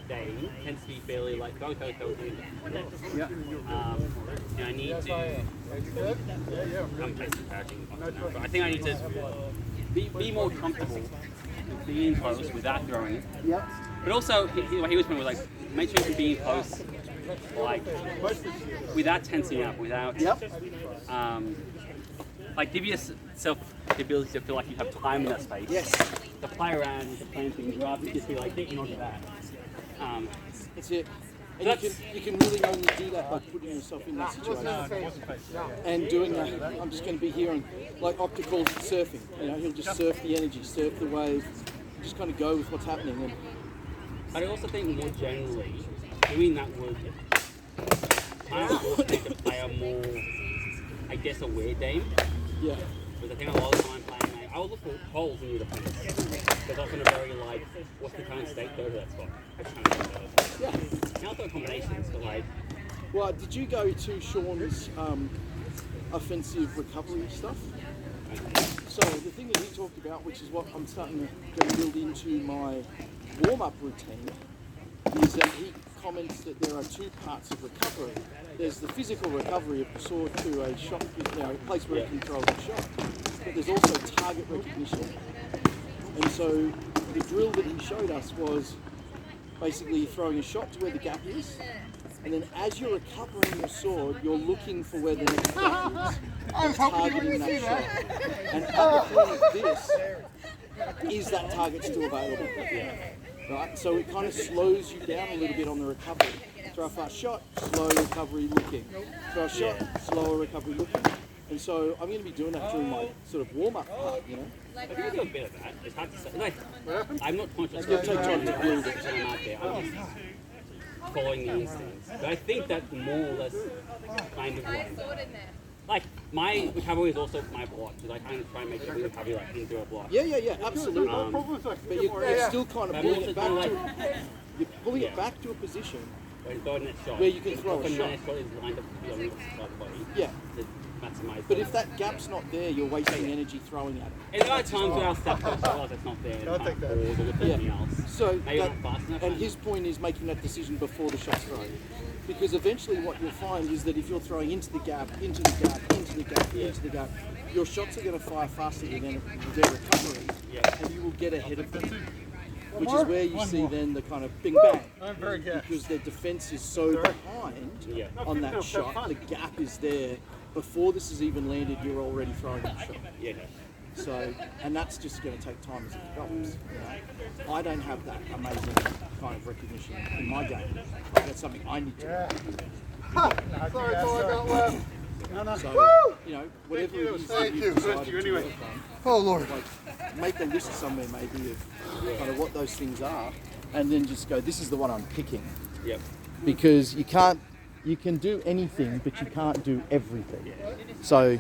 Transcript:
day tends to be fairly like go. Yeah. And I need to. I'm basically parroting, but I think I need to be more comfortable being close without throwing it. Yep. But also, what he was saying was like, make sure you can be close, like without tensing up, without. Yep. Like give yourself the ability to feel like you have time in that space. Yes. To play around, to plan things rather than just be like thinking onto that. That's it. And you can really only do that by putting yourself in that situation. And doing that, I'm just going to be here on, like Octa calls it surfing. You know, he'll just surf the energy, surf the wave, just kind of go with what's happening. And I also think more generally, doing that would kind of force me to play a more, I guess, aware game. yeah. Because I think a lot of the time playing, I will look for holes in the defense. Because often a very like, what's the current state go to that spot? Yeah. Now I've got combinations, but like. Well, did you go to Sean's offensive recovery stuff? So the thing that he talked about, which is what I'm starting to build into my warm-up routine, is that he comments that there are two parts of recovery. There's the physical recovery of the sword to a shot, you know, a place where it can throw the shot. But there's also target recognition. And so the drill that he showed us was basically throwing a shot to where the gap is, and then as you're recovering your sword, you're looking for where the next gap is, and targeting that shot. And at the point of this, is that target still available? Right? So it kind of slows you down a little bit on the recovery. Throw a fast shot, slow recovery looking. Throw a shot, slower recovery looking. And so I'm going to be doing that during my sort of warm-up part, you know. I think I do a bit of that. It's hard to say. Like, I'm not conscious It's going to take time to build it. when I'm out there. I'm just following the instincts. But I think that more or less kind of like my recovery is also my block, because I kind of try and make every recovery like into a block. Yeah, absolutely. But you're still kind of pulling it back to back to a position where you can throw a shot. Is lined up to be on the side of the body. Yeah. To maximize. But if that gap's not there, you're wasting energy throwing at it. And there are times where I'll step close to realize it's not there. And take that. Or with anything else. So maybe not fast enough. and his point is making that decision before the shot's thrown. Because eventually what you'll find is that if you're throwing into the gap, into the gap, into the gap, into the gap, your shots are going to fire faster than their recovery, and you will get ahead of them. Which is where you see then the kind of bing bang. Because their defense is so behind on that shot, the gap is there. Before this has even landed, you're already throwing the shot. Yeah. So, and that's just going to take time as it develops. You know? I don't have that amazing kind of recognition in my game. That's something I need to do. Sorry, that's all I got left. So, you know, whatever it is that Thank you've you. decided Thank you to anyway. work on, Oh, Lord. like, make a list somewhere maybe of kind of what those things are, and then just go, this is the one I'm picking. Yep. Because you can do anything, but you can't do everything. So